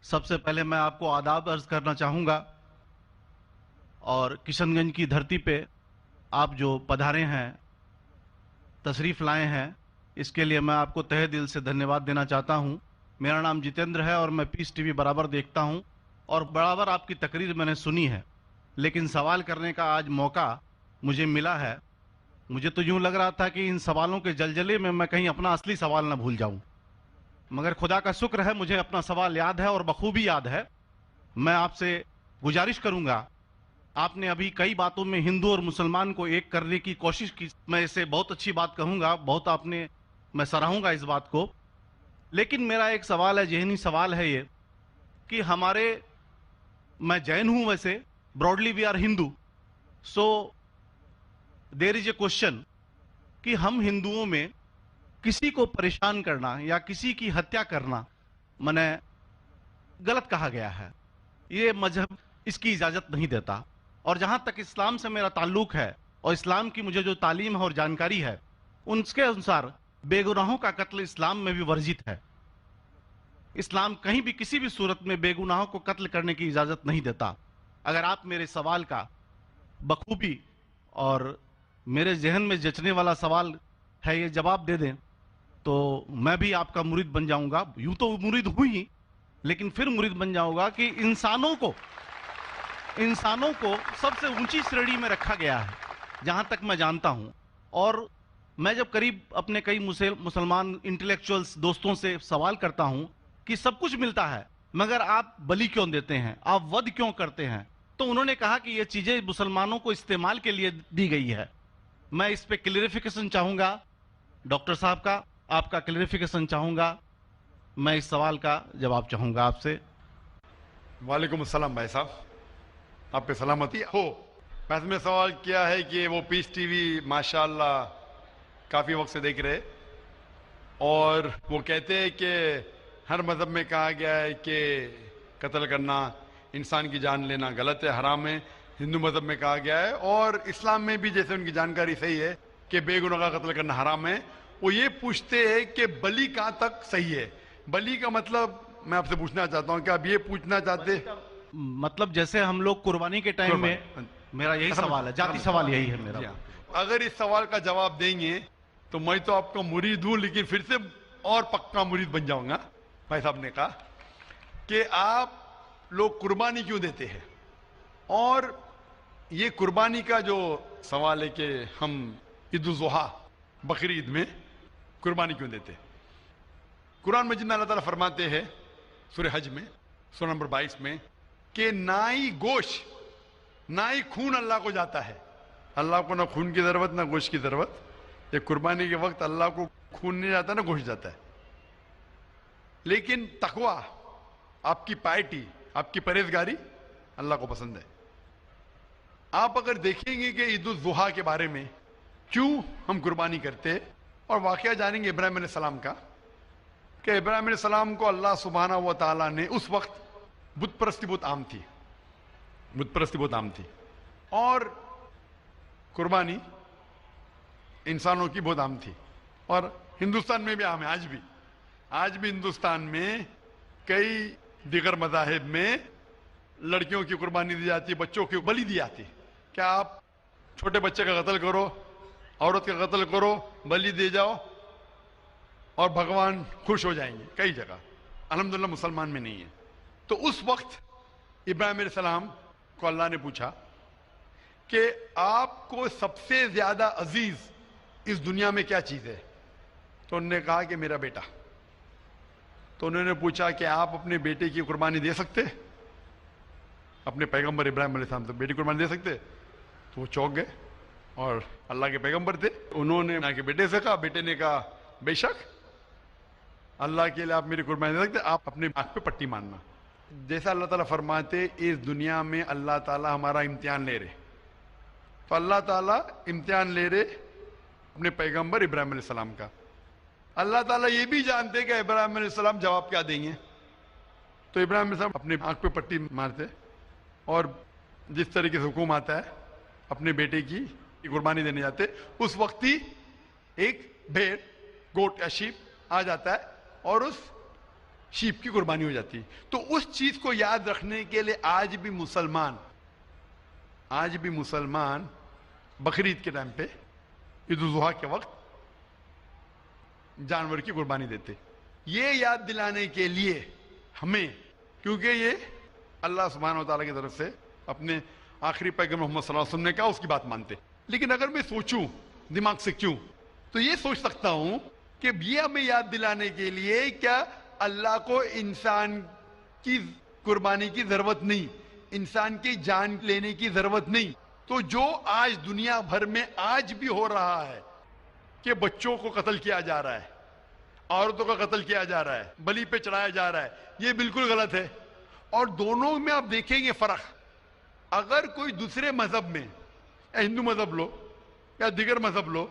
سب سے پہلے میں آپ کو آداب عرض کرنا چاہوں گا، اور کشن گنج کی دھرتی پہ آپ جو پدھارے ہیں، تشریف لائے ہیں، اس کے لیے میں آپ کو تہہ دل سے دھنیہ واد دینا چاہتا ہوں۔ میرا نام جتیندر ہے اور میں پیس ٹی وی برابر دیکھتا ہوں اور برابر آپ کی تقریر میں نے سنی ہے، لیکن سوال کرنے کا آج موقع مجھے ملا ہے۔ مجھے تو یوں لگ رہا تھا کہ ان سوالوں کے جلجلے میں کہیں اپنا اصلی سوال نہ بھول جاؤں، مگر خدا کا شکر ہے مجھے اپنا سوال یاد ہے اور بخوبی یاد ہے۔ میں آپ سے گزارش کروں گا، آپ نے ابھی کئی باتوں میں ہندو اور مسلمان کو ایک کرنے کی کوشش کی، میں اسے بہت اچھی بات کہوں گا، بہت آپ نے، میں سراہوں گا اس بات کو۔ لیکن میرا ایک سوال ہے، ذہنی سوال ہے یہ کہ ہمارے، میں جین ہوں ویسے، broadly we are Hindu, so there is a question کہ ہم ہندوؤں میں کسی کو پریشان کرنا یا کسی کی ہتیا کرنا میں غلط کہا گیا ہے، یہ مذہب اس کی اجازت نہیں دیتا، اور جہاں تک اسلام سے میرا تعلق ہے اور اسلام کی مجھے جو تعلیم ہے اور جانکاری ہے، ان کے انسار بے گناہوں کا قتل اسلام میں بھی ورجت ہے۔ اسلام کہیں بھی کسی بھی صورت میں بے گناہوں کو قتل کرنے کی اجازت نہیں دیتا۔ اگر آپ میرے سوال کا بخوبی اور میرے ذہن میں جچنے والا سوال ہے یہ جواب دے دیں تو میں بھی آپ کا مرید بن جاؤں گا، یوں تو مرید ہوں ہی، لیکن پھر مرید بن جاؤں گا کہ انسانوں کو سب سے اونچی شریڑی میں رکھا گیا ہے جہاں تک میں جانتا ہوں۔ اور میں جب قریب اپنے کئی مسلمان انٹلیکچوئلز دوستوں سے سوال کرتا ہوں کہ سب کچھ ملتا ہے مگر آپ بلی کیوں دیتے ہیں، آپ ود کیوں کرتے ہیں، تو انہوں نے کہا کہ یہ چیزیں مسلمانوں کو استعمال کے لیے دی گئی ہے۔ میں اس پہ کلیریفیکیشن چاہوں گا، ڈاکٹر صاحب کا، آپ کا کلیریفیکیشن چاہوں گا، میں اس سوال کا جواب چاہوں گا آپ سے۔ وعلیکم السلام بھائی صاحب، آپ پہ سلامتی ہو۔ میں نے سوال کیا ہے کہ وہ پیس ٹی وی ماشاءاللہ کافی وقت سے دیکھ رہے، اور وہ کہتے ہیں کہ ہر مذہب میں کہا گیا ہے کہ قتل کرنا، انسان کی جان لینا غلط ہے، حرام ہے۔ ہندو مذہب میں کہا گیا ہے اور اسلام میں بھی، جیسے ان کی جانکاری صحیح ہے، کہ بے گناہ کا قتل کرنا حرام ہے۔ وہ یہ پوچھتے ہیں کہ بلی کہاں تک صحیح ہے؟ بلی کا مطلب میں آپ سے پوچھنا چاہتا ہوں کہ آپ یہ پوچھنا چاہتے؟ مطلب جیسے ہم لوگ قربانی کے ٹائم میں، میرا یہی سوال ہے، ذاتی سوال یہی ہے میرا۔ اگر اس سوال کا جواب دیں گے تو میں تو آپ کا مرید ہوں، لیکن پھر سے اور پکا مرید بن جاؤں گا۔ بھائی صاحب نے کہا کہ آپ لوگ قربانی کیوں دیتے ہیں، اور یہ قربانی کا جو سوال ہے کہ ہم عید الاضحیٰ، بقر عید میں قربانی کیوں دیتے ہیں، قرآن مجید میں اللہ تعالیٰ فرماتے ہیں سورہ حج میں، سورہ نمبر 22 میں، کہ نہ ہی گوشت نہ ہی خون اللہ کو جاتا ہے۔ اللہ کو نہ خون کی ضرورت نہ گوشت کی ضرورت۔ یہ قربانی کے وقت اللہ کو خون نہیں جاتا نہ گوشت جاتا ہے، لیکن تقویٰ، آپ کی پائٹی، آپ کی پرہیزگاری اللہ کو پسند ہے۔ آپ اگر دیکھیں گے کہ عید الاضحیٰ کے بارے میں کیوں ہم قربانی کرتے ہیں، اور واقعہ جانیں گے ابراہیم علیہ السلام کا، کہ ابراہیم علیہ السلام کو اللہ سبحانہ و تعالیٰ نے، اس وقت بت پرستی بہت عام تھی، بت پرستی بہت عام تھی، اور قربانی انسانوں کی بہت عام تھی، اور ہندوستان میں بھی عام ہے، آج بھی ہندوستان میں کئی دیگر مذاہب میں لڑکیوں کی قربانی دی جاتی ہے، بچوں کی بلی دی جاتی ہے۔ کیا آپ چھوٹے بچے کا قتل کرو، عورت کا قتل کرو، بلی دے جاؤ اور بھگوان خوش ہو جائیں گے؟ کئی جگہ، الحمدللہ مسلمان میں نہیں ہے۔ تو اس وقت ابراہیم علیہ السلام کو اللہ نے پوچھا کہ آپ کو سب سے زیادہ عزیز اس دنیا میں کیا چیز ہے؟ تو انہوں نے کہا کہ میرا بیٹا۔ تو انہوں نے پوچھا کہ آپ اپنے بیٹے کی قربانی دے سکتے؟ اپنے پیغمبر ابراہیم علیہ السلام تو بیٹی قربانی دے سکتے؟ تو وہ چونک گئے، اور اللہ کے پیغمبر تھے، انہوں نے کہ بیٹے سے کہا، بیٹے نے کہا بے شک اللہ کے لیے آپ میری قربانی دے سکتے، آپ اپنے آنکھ پہ پٹی مارنا۔ جیسا اللہ تعالیٰ فرماتے اس دنیا میں اللہ تعالیٰ ہمارا امتحان لے رہے، تو اللہ تعالیٰ امتحان لے رہے اپنے پیغمبر ابراہیم علیہ السلام کا۔ اللہ تعالیٰ یہ بھی جانتے کہ ابراہیم علیہ السلام جواب کیا دیں گے، تو ابراہیم علیہ السلام اپنے آنکھ پہ پٹی مارتے، اور جس طریقے سے حکم آتا ہے اپنے بیٹے کی قربانی دینے جاتے، اس وقت ہی ایک بھیڑ، گوٹ یا شیپ آ جاتا ہے، اور اس شیپ کی قربانی ہو جاتی. تو اس چیز کو یاد رکھنے کے لیے آج بھی مسلمان بقرعید کے ٹائم پہ، عید الاضحیٰ کے وقت جانور کی قربانی دیتے. یہ یاد دلانے کے لیے ہمیں، کیونکہ یہ اللہ سبحانہ و تعالیٰ کی طرف سے اپنے آخری پیغمبر محمد صلی اللہ علیہ وسلم نے کہا، اس کی بات مانتے. لیکن اگر میں سوچوں دماغ سے کیوں، تو یہ سوچ سکتا ہوں کہ یہ ہمیں یاد دلانے کے لیے کیا اللہ کو انسان کی قربانی کی ضرورت نہیں، انسان کی جان لینے کی ضرورت نہیں. تو جو آج دنیا بھر میں آج بھی ہو رہا ہے کہ بچوں کو قتل کیا جا رہا ہے، عورتوں کا قتل کیا جا رہا ہے، بلی پہ چڑھایا جا رہا ہے، یہ بالکل غلط ہے. اور دونوں میں آپ دیکھیں گے فرق. اگر کوئی دوسرے مذہب میں، یا ہندو مذہب لو یا دیگر مذہب لو،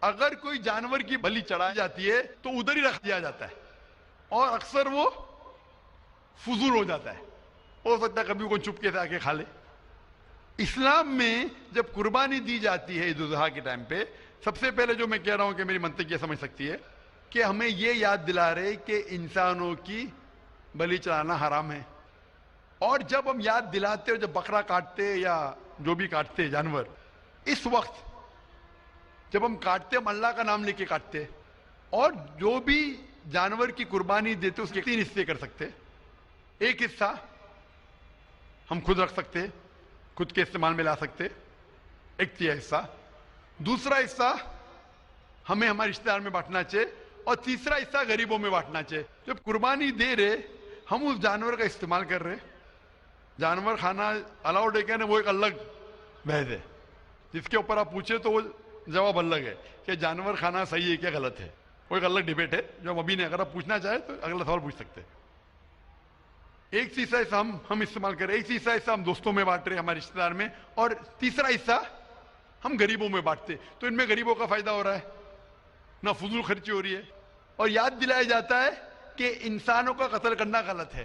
اگر کوئی جانور کی بلی چڑھائی جاتی ہے تو ادھر ہی رکھ دیا جاتا ہے، اور اکثر وہ فضول ہو جاتا ہے. ہو سکتا ہے کبھی کوئی چپکے سے آ کے کھا لے. اسلام میں جب قربانی دی جاتی ہے عید الاضحیٰ کے ٹائم پہ، سب سے پہلے جو میں کہہ رہا ہوں کہ میری منطق یہ سمجھ سکتی ہے کہ ہمیں یہ یاد دلا رہے کہ انسانوں کی بلی چڑھانا حرام ہے. اور جب ہم یاد دلاتے اور جب بکرا کاٹتے یا جو بھی کاٹتے جانور، اس وقت جب ہم کاٹتے ہم اللہ کا نام لے کے کاٹتے. اور جو بھی جانور کی قربانی دیتے اس کے 3 حصے کر سکتے. ایک حصہ ہم خود رکھ سکتے، خود کے استعمال میں لا سکتے، 1/3 حصہ. دوسرا حصہ ہمیں ہمارے رشتہ دار میں بانٹنا چاہیے، اور تیسرا حصہ غریبوں میں بانٹنا چاہیے. جب قربانی دے رہے ہم اس جانور کا استعمال کر رہے. جانور کھانا الاؤڈ ہے کہ نہیں وہ ایک الگ بحث ہے، جس کے اوپر آپ پوچھے تو وہ جواب الگ ہے کہ جانور کھانا صحیح ہے کیا غلط ہے، وہ ایک الگ ڈیبیٹ ہے جو ہم ابھی نہیں. اگر آپ پوچھنا چاہیں تو اگلا سوال پوچھ سکتے. ایک حصہ ہم استعمال کر رہے، ایک حصہ ہم دوستوں میں بانٹ رہے ہمارے رشتہ دار میں، اور تیسرا حصہ ہم غریبوں میں بانٹتے. تو ان میں غریبوں کا فائدہ ہو رہا ہے، نہ فضول خرچی ہو رہی ہے، اور یاد دلایا جاتا ہے کہ انسانوں کا قتل کرنا غلط ہے.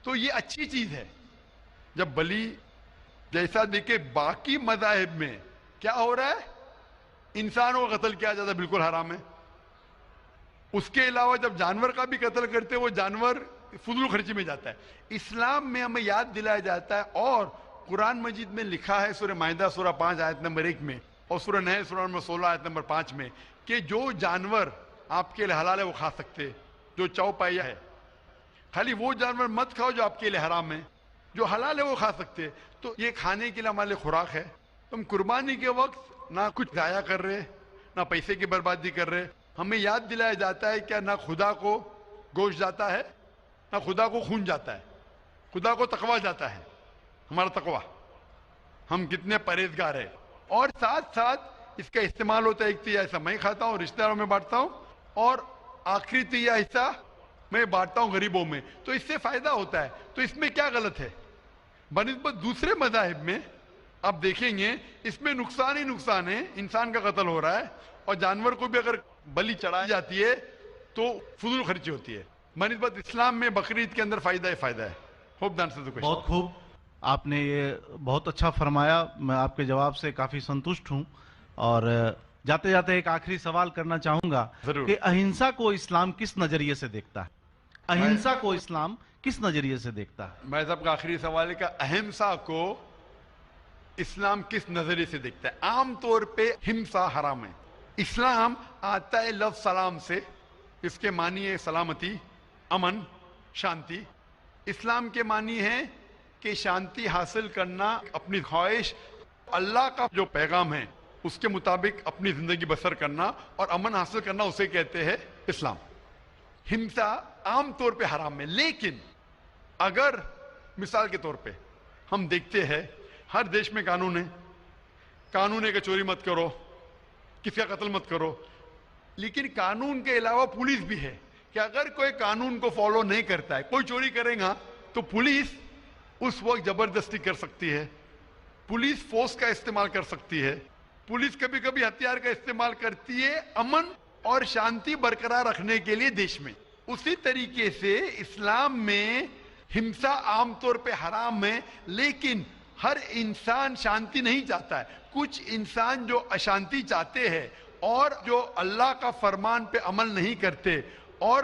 تو یہ اچھی چیز ہے. جب بلی جیسا دیکھے باقی مذاہب میں کیا ہو رہا ہے، انسانوں کا قتل کیا جاتا ہے، بالکل حرام ہے. اس کے علاوہ جب جانور کا بھی قتل کرتے وہ جانور فضول خرچی میں جاتا ہے. اسلام میں ہمیں یاد دلایا جاتا ہے، اور قرآن مجید میں لکھا ہے سورہ مائدہ سورہ 5 آیت نمبر 1 میں، اور سورہ نحل سورہ نمبر 16 آیت نمبر 5 میں، کہ جو جانور آپ کے لیے حلال ہے وہ کھا سکتے. جو چوپایا ہے، خالی وہ جانور مت کھاؤ جو آپ کے لیے حرام ہے، جو حلال ہے وہ کھا سکتے. تو یہ کھانے کے لیے ہمارے لیے خوراک ہے. تم قربانی کے وقت نہ کچھ ضائع کر رہے، نہ پیسے کی بربادی کر رہے. ہمیں یاد دلایا جاتا ہے کہ نہ خدا کو گوشت جاتا ہے، نہ خدا کو خون جاتا ہے، خدا کو تقوی جاتا ہے. ہمارا تقوی، ہم کتنے پرہیزگار ہیں. اور ساتھ ساتھ اس کا استعمال ہوتا ہے. 1/3 حصہ میں کھاتا ہوں، رشتہ داروں میں بانٹتا ہوں، اور آخری 1/3 حصہ میں بانٹتا ہوں غریبوں میں. تو اس سے فائدہ ہوتا ہے. تو اس میں کیا غلط ہے؟ بنسبت دوسرے مذاہب میں آپ دیکھیں گے اس میں نقصان ہی نقصان ہے. انسان کا قتل ہو رہا ہے، اور جانور کو بھی اگر بلی چڑھائی جاتی ہے تو فضول خرچی ہوتی ہے. بنسبت اسلام میں بقرعید کے اندر فائدہ ہی فائدہ ہے. ہوپ دان سے بہت خوب، آپ نے یہ بہت اچھا فرمایا. میں آپ کے جواب سے کافی سنتشٹ ہوں. اور جاتے جاتے ایک آخری سوال کرنا چاہوں گا کہ اہنسا کو اسلام کس نظریے سے دیکھتا ہے؟ اہنسا کو اسلام کس نظریے سے دیکھتا ہے؟ میں صاحب کا آخری سوال ہے کہ اہمسا کو اسلام کس نظریے سے دیکھتا ہے؟ عام طور پہ ہمسا حرام ہے. اسلام آتا ہے لفظ سلام سے، اس کے معنی ہے سلامتی، امن، شانتی. اسلام کے معنی ہے کہ شانتی حاصل کرنا، اپنی خواہش، اللہ کا جو پیغام ہے اس کے مطابق اپنی زندگی بسر کرنا اور امن حاصل کرنا، اسے کہتے ہیں اسلام. ہمسا عام طور پہ حرام ہے. لیکن اگر مثال کے طور پہ ہم دیکھتے ہیں ہر دیش میں قانون ہے کہ چوری مت کرو، کسی کا قتل مت کرو. لیکن قانون کے علاوہ پولیس بھی ہے کہ اگر کوئی قانون کو فالو نہیں کرتا ہے، کوئی چوری کرے گا تو پولیس اس وقت زبردستی کر سکتی ہے، پولیس فورس کا استعمال کر سکتی ہے، پولیس کبھی کبھی ہتھیار کا استعمال کرتی ہے امن اور شانتی برقرار رکھنے کے لیے دیش میں. اسی طریقے سے اسلام میں ہمسا عام طور پہ حرام ہے. لیکن ہر انسان شانتی نہیں چاہتا ہے. کچھ انسان جو اشانتی چاہتے ہیں اور جو اللہ کا فرمان پہ عمل نہیں کرتے اور